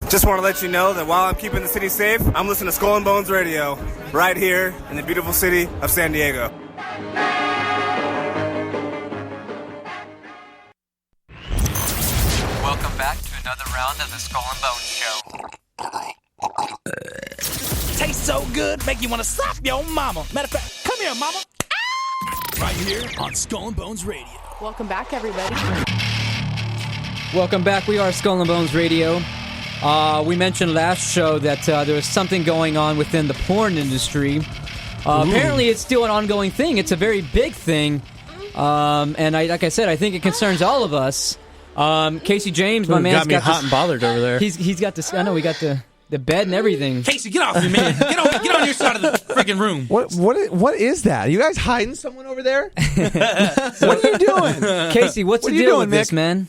Just want to let you know that while I'm keeping the city safe, I'm listening to Skull and Bones Radio right here in the beautiful city of San Diego. Welcome back to another round of the Skull and Bones Show. Tastes so good, make you want to slap your mama. Matter of fact, come here, mama. Right here on Skull and Bones Radio. Welcome back, everybody. Welcome back. We are Skull and Bones Radio. We mentioned last show that there was something going on within the porn industry. Apparently, it's still an ongoing thing. It's a very big thing. And like I said, I think it concerns all of us. Casey James, my man's got me hot and bothered over there. He's got this. I know we got the bed and everything. Casey, get off me, man. Get on your side of the freaking room. What is that? You guys hiding someone over there? What are you doing? Casey, what's the deal with this, man?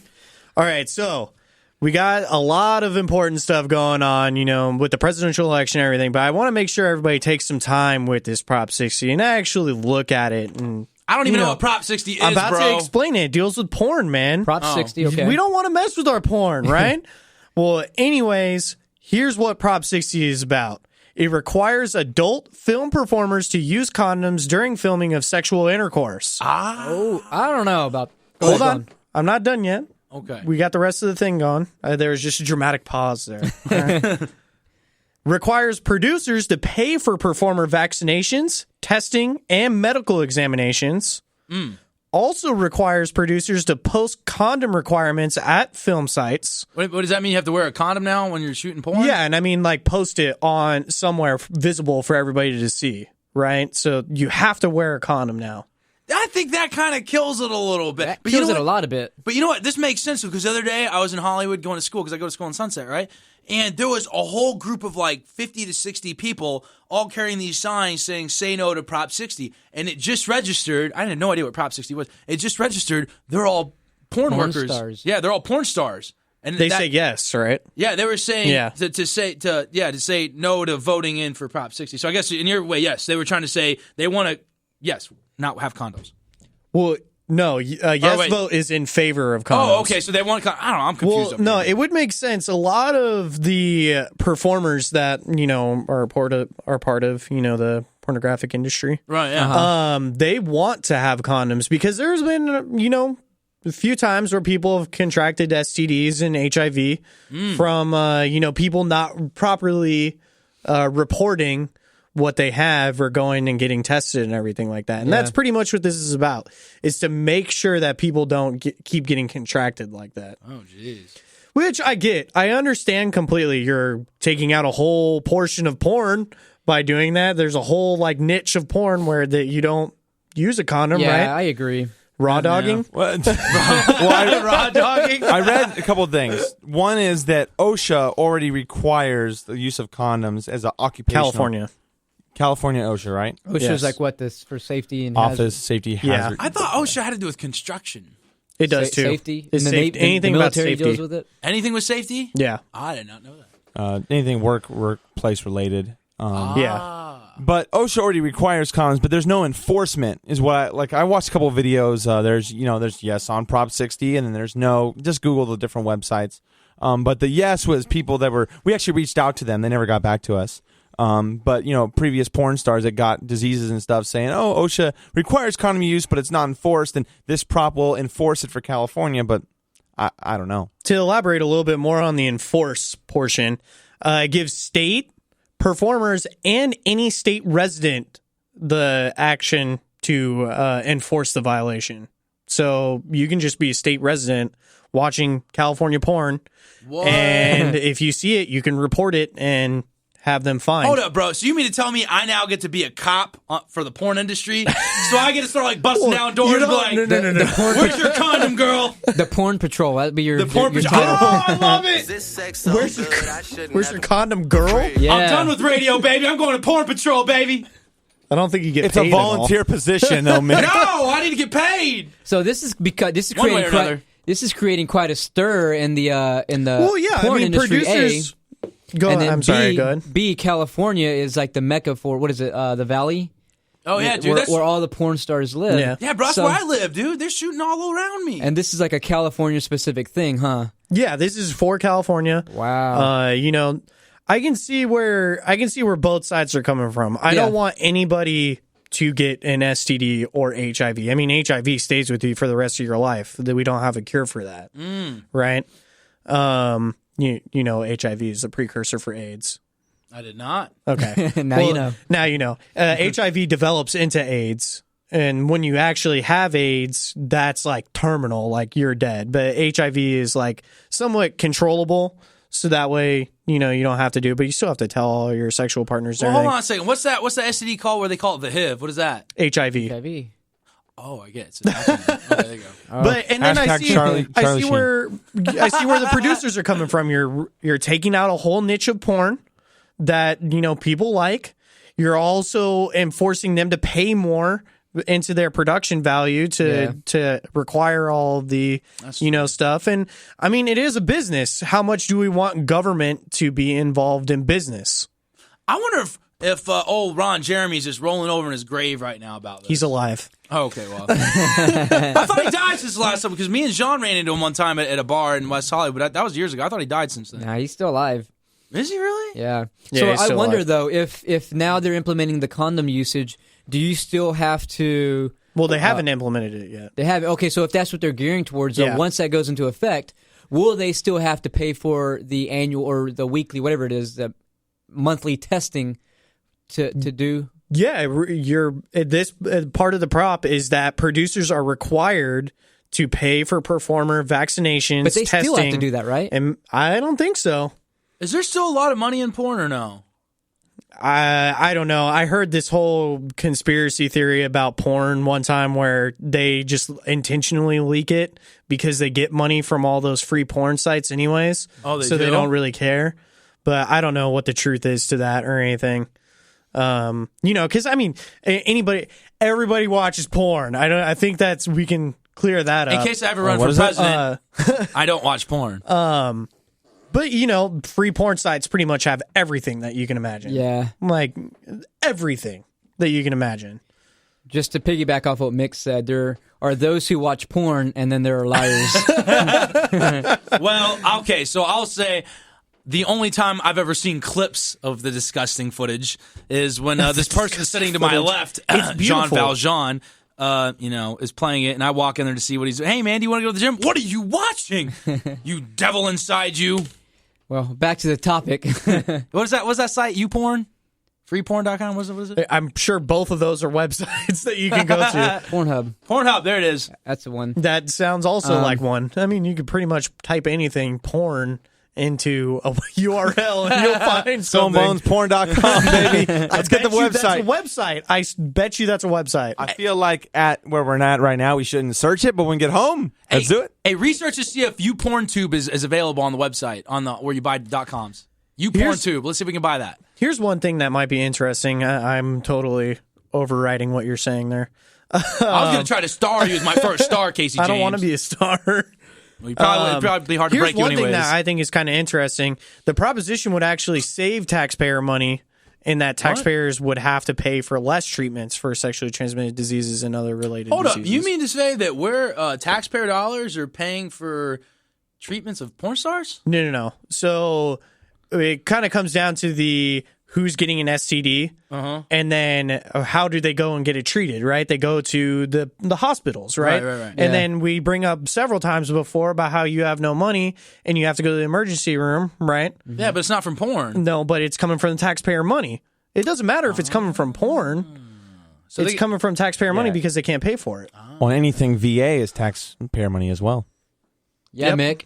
All right, so we got a lot of important stuff going on, with the presidential election and everything, but I want to make sure everybody takes some time with this Prop 60 and actually look at it. And I don't even know what Prop 60 is, I'm about bro. to explain it. It deals with porn, man. Prop 60, okay. We don't want to mess with our porn, right? Well, anyways, here's what Prop 60 is about. It requires adult film performers to use condoms during filming of sexual intercourse. Oh, I don't know about... Hold on. I'm not done yet. Okay. We got the rest of the thing going. There was just a dramatic pause there. Right. Requires producers to pay for performer vaccinations, testing, and medical examinations. Also requires producers to post condom requirements at film sites. What does that mean? You have to wear a condom now when you're shooting porn? Yeah, and I mean, post it on somewhere visible for everybody to see, right? So you have to wear a condom now. I think that kind of kills it a little bit. That But kills you know it a what? lot of bit. But you know what? This makes sense because the other day I was in Hollywood going to school because I go to school in Sunset, right? And there was a whole group of 50 to 60 people all carrying these signs saying, say no to Prop 60. And it just registered. I had no idea what Prop 60 was. It just registered. They're all porn workers. Stars. Yeah, they're all porn stars. And They say yes, right? Yeah, they were saying Yeah. to say no to voting in for Prop 60. So I guess in your way, yes, they were trying to say they want to, not have condoms. Well, no, yes vote is in favor of condoms. Oh, okay, so they want, I don't know, I'm confused. Well, no, it would make sense. A lot of the performers that are part of the pornographic industry, right? Yeah. They want to have condoms because there's been a few times where people have contracted STDs and HIV from people not properly reporting what they have or going and getting tested and everything like that. And that's pretty much what this is about, is to make sure that people don't keep getting contracted like that. Oh, jeez. Which I get. I understand completely. You're taking out a whole portion of porn by doing that. There's a whole niche of porn where you don't use a condom, right? Yeah, I agree. Raw dogging? What? Raw dogging? I read a couple of things. One is that OSHA already requires the use of condoms as an occupational... California OSHA, right? OSHA's what this for safety and office safety hazard. I thought OSHA had to do with construction. It does too. Safety. It's anything the about military safety. deals with it. Anything with safety? Yeah. I did not know that. Anything workplace related. Yeah. But OSHA already requires condoms, but there's no enforcement. Is what I watched a couple of videos. There's yes on Prop 60, and then there's no. Just Google the different websites. But the yes was people that we actually reached out to them. They never got back to us. But previous porn stars that got diseases and stuff saying, "Oh, OSHA requires condom use, but it's not enforced, and this prop will enforce it for California." But I don't know. To elaborate a little bit more on the enforce portion, it gives state performers and any state resident the action to enforce the violation. So you can just be a state resident watching California porn, and if you see it, you can report it and have them fined. Hold up, bro. So you mean to tell me I now get to be a cop for the porn industry? So I get to start busting down doors and be like, no. Where's your condom, girl? The porn patrol. That'd be your porn your patrol. title. Oh, I love it. Where's your condom, girl? Yeah. I'm done with radio, baby. I'm going to porn patrol, baby. I don't think you get It's paid a volunteer position, though, man. No, I need to get paid. So this is One way or another. This is creating quite a stir in the Well, yeah, porn industry. producers. Go And ahead. then I'm sorry. Go ahead. B, California is like the mecca for what is it? The Valley. Oh yeah, dude. Where all the porn stars live. Yeah. Yeah, bro. That's where I live, dude. They're shooting all around me. And this is like a California specific thing, huh? Yeah, this is for California. Wow. I can see where both sides are coming from. I don't want anybody to get an STD or HIV. I mean, HIV stays with you for the rest of your life. That we don't have a cure for that, right? HIV is the precursor for AIDS. I did not. Okay, You know. Now you know. HIV develops into AIDS. And when you actually have AIDS, that's like terminal, like you're dead. But HIV is like somewhat controllable, so that way you don't have to do it, but you still have to tell all your sexual partners. Well, hold on a second. What's the STD called where they call it the HIV? What is that? HIV. HIV. Oh, I get it. Okay, there you go. But and then I see Charlie where the producers are coming from. You're taking out a whole niche of porn that people like. You're also enforcing them to pay more into their production value to require all the stuff. And I mean, it is a business. How much do we want government to be involved in business? I wonder if old Ron Jeremy's just rolling over in his grave right now about this. He's alive. Oh, okay, well. I thought he died since the last time because me and John ran into him one time at a bar in West Hollywood. That was years ago. I thought he died since then. Nah, he's still alive. Is he really? Yeah. Yeah, So he's I still wonder alive. though, if now they're implementing the condom usage, do you still have to? Well, they haven't implemented it yet. They have okay. So if that's what they're gearing towards, Yeah. once that goes into effect, will they still have to pay for the annual or the weekly, whatever it is, the monthly testing to do? Yeah, this part of the prop is that producers are required to pay for performer vaccinations, But they testing, still have to do that, right? And I don't think so. Is there still a lot of money in porn or no? I don't know. I heard this whole conspiracy theory about porn one time where they just intentionally leak it because they get money from all those free porn sites anyways. Oh, they so do? they don't really care. But I don't know what the truth is to that or anything. Because I mean, everybody watches porn. I think we can clear that up. In case I ever run what for is that? president, I don't watch porn. But free porn sites pretty much have everything that you can imagine. Yeah. Like everything that you can imagine. Just to piggyback off what Mick said, there are those who watch porn and then there are liars. Well, okay, so I'll say the only time I've ever seen clips of the disgusting footage is when this person sitting to my left, Jean beautiful. Valjean, is playing it, and I walk in there to see what he's doing. Hey, man, do you want to go to the gym? What are you watching? You devil inside you. Well, back to the topic. What is that? What's that site? YouPorn? Freeporn.com? What is it? I'm sure both of those are websites that you can go to. Pornhub. Pornhub, there it is. That's the one. That sounds also like one. I mean, you could pretty much type anything porn into a URL and you'll find something. Stonebonesporn.com, baby. Let's get the That's a website. website. I bet you that's a website. I feel like at where we're at right now, we shouldn't search it, but when we get home, let's do it. Hey, research to see if YouPornTube is available on the website, on the where you buy .coms. YouPornTube. Let's see if we can buy that. Here's one thing that might be interesting. I'm totally overriding what you're saying there. I was going to try to star you as my first star, Casey James. I don't want to be a star. Well, it'd probably be hard to Here's break you one anyways. thing that I think is kind of interesting. The proposition would actually save taxpayer money in that taxpayers would have to pay for less treatments for sexually transmitted diseases and other related Hold diseases. up. You mean to say that we're taxpayer dollars are paying for treatments of porn stars? No. So it kind of comes down to the who's getting an STD, and then how do they go and get it treated, right? They go to the hospitals, right? Right. And then we bring up several times before about how you have no money and you have to go to the emergency room, right? Yeah, but it's not from porn. No, but it's coming from the taxpayer money. It doesn't matter if it's coming from porn. So It's coming from taxpayer money because they can't pay for it. Well, anything VA is taxpayer money as well. Yeah, Yep. Mick.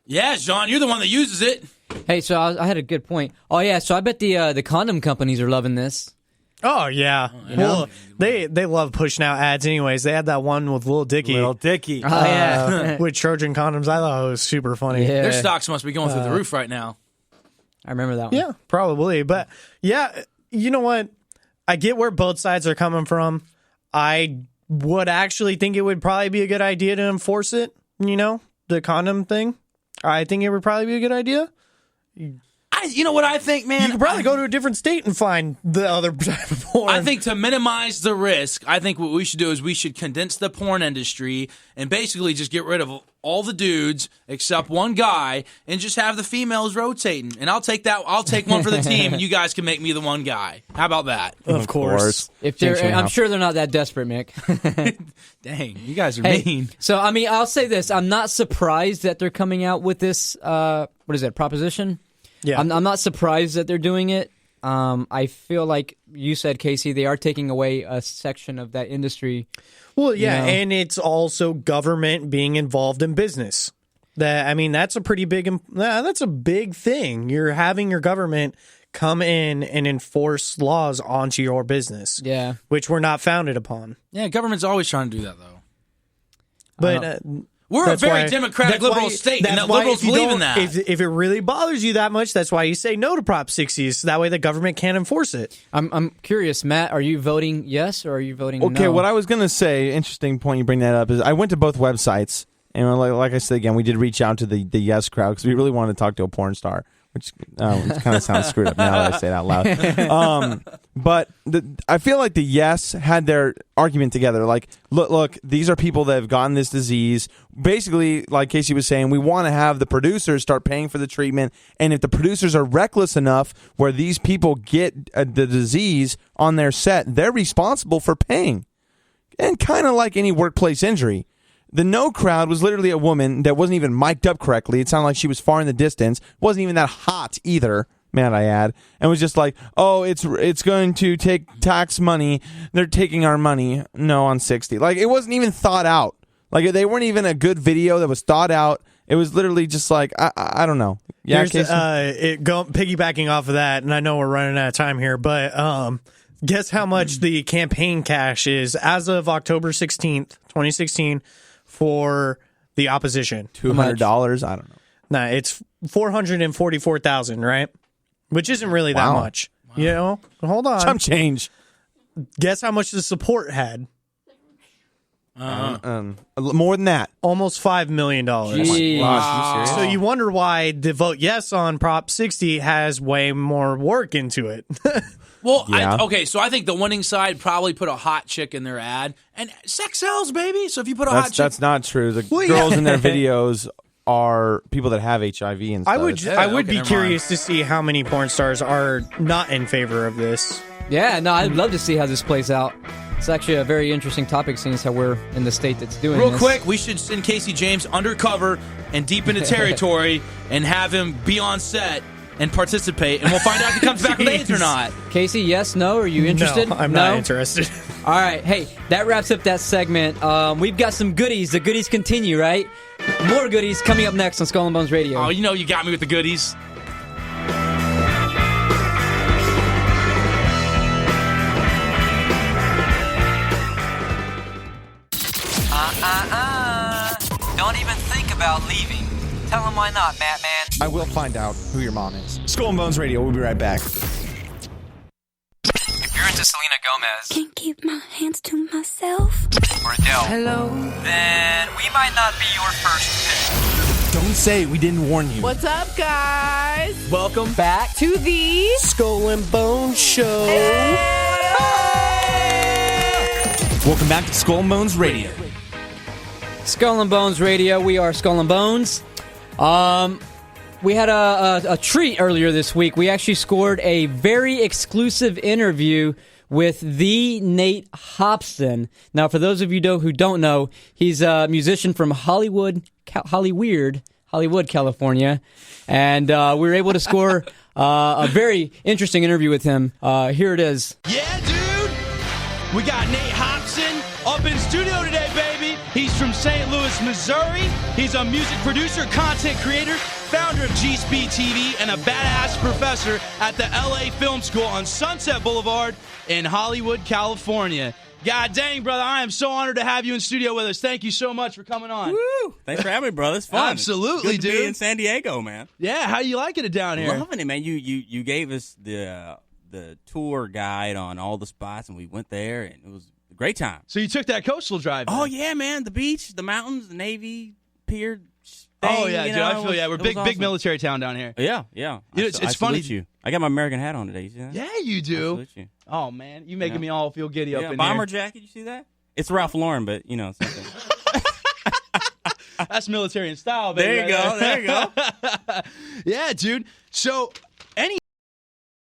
Yeah, John, you're the one that uses it. Hey, so I had a good point. Oh yeah, so I bet the condom companies are loving this. Oh yeah, well they love pushing out ads anyways. They had that one with Lil Dicky, Little Dicky. Oh yeah, with Trojan condoms. I thought it was super funny. yeah. Their stocks must be going through the roof right now. I remember that one. Yeah, probably. But yeah, you know what? I get where both sides are coming from. I would actually think it would probably be a good idea to enforce it. The condom thing. I think it would probably be a good idea. You know what I think, man? You could probably go to a different state and find the other type of porn. I think to minimize the risk, I think what we should do is we should condense the porn industry and basically just get rid of all the dudes except one guy and just have the females rotating. And I'll take that. I'll take one for the team, and you guys can make me the one guy. How about that? Of course. If I'm sure they're not that desperate, Mick. Dang, you guys are Hey, mean. so, I mean, I'll say this. I'm not surprised that they're coming out with this, what is it, proposition? Yeah. I'm not surprised that they're doing it. I feel like you said, Casey, they are taking away a section of that industry. Well, yeah, You know? and it's also government being involved in business. That's a pretty big. That's a big thing. You're having your government come in and enforce laws onto your business. Yeah. Which we're not founded upon. Yeah, government's always trying to do that, though. But We're a that's very why- democratic that's why liberal you- state, that's and that why liberals if you believe in don't- that. If it really bothers you that much, that's why you say no to Prop 60, so that way the government can't enforce it. I'm curious, Matt, are you voting yes or are you voting no? Okay, what I was going to say, interesting point you bring that up, is I went to both websites, and like I said again, we did reach out to the yes crowd because we really wanted to talk to a porn star, which kind of sounds screwed up now that I say it out loud. But I feel like the yes had their argument together. Like, look, these are people that have gotten this disease. Basically, like Casey was saying, we want to have the producers start paying for the treatment, and if the producers are reckless enough where these people get the disease on their set, they're responsible for paying. And kind of like any workplace injury. The no crowd was literally a woman that wasn't even mic'd up correctly. It sounded like she was far in the distance. Wasn't even that hot either, might I add. And was just like, oh, it's going to take tax money. They're taking our money. No, on 60. Like, it wasn't even thought out. Like, they weren't even a good video that was thought out. It was literally just like, I don't know. Yeah, piggybacking off of that, and I know we're running out of time here, but guess how much the campaign cash is as of October 16th, 2016, for the opposition? $200? I don't know. Nah, it's $444,000, right? Which isn't really that much. Wow. You know? Hold on. Some change. Guess how much the support had? More than that. Almost $5 million. Jeez. Wow. So you wonder why the vote yes on Prop 60 has way more work into it. Well, Yeah. so I think the winning side probably put a hot chick in their ad, and sex sells, baby. So if you put a hot chick, That's not true. The girls in their videos are people that have HIV and stuff. I would okay, be never curious to see how many porn stars are not in favor of this. Yeah, no, I'd love to see how this plays out. It's actually a very interesting topic, seeing as how we're in the state that's doing real this. quick, we should send Casey James undercover and deep into territory and have him be on set and participate, and we'll find out if he comes back with AIDS or not. Casey, yes, no? Are you interested? No, I'm not interested. All right. Hey, that wraps up that segment. We've got some goodies. The goodies continue, right? More goodies coming up next on Skull and Bones Radio. Oh, you know you got me with the goodies. Don't even think about leaving. Tell him why not, Matt Man. I will find out who your mom is. Skull and Bones Radio. We'll be right back. If you're into Selena Gomez Can't keep my hands to myself. or Adele, then we might not be your first pick. Don't say we didn't warn you. What's up, guys? Welcome back To the Skull and Bone Show. Welcome back to Skull and Bones Radio. Skull and Bones Radio. We are Skull and Bones. We had a treat earlier this week. We actually scored a very exclusive interview with the Nate Hopson. Now, for those of you who don't know, he's a musician from Hollywood, California, and we were able to score a very interesting interview with him. Here it is. Yeah, dude. We got Nate Hopson up in studio today, baby. He's from St. Louis, Missouri. He's a music producer, content creator, founder of G-Speed TV, and a badass professor at the LA Film School on Sunset Boulevard in Hollywood, California. God dang, brother, I am so honored to have you in studio with us. Thank you so much for coming on. Woo! Thanks for having me, brother. It's fun. Absolutely, Good to dude. be in San Diego, man. Yeah, how you liking it down here? Loving it, man. You gave us the tour guide on all the spots, and we went there, and it was a great time. So you took that coastal drive? Oh then? yeah, man. The beach, the mountains, the Navy Pier. Oh yeah, you dude. know, I feel it We're was big awesome. military town down here. Yeah. Dude, it's funny. salute you. I got my American hat on today. You see that? Yeah, you I do. salute you. Oh man, you making Yeah. me all feel giddy up Yeah, in bomber here. jacket. You see that? It's Ralph Lauren, but something. That's military in style, baby. There you go. Yeah, dude. So any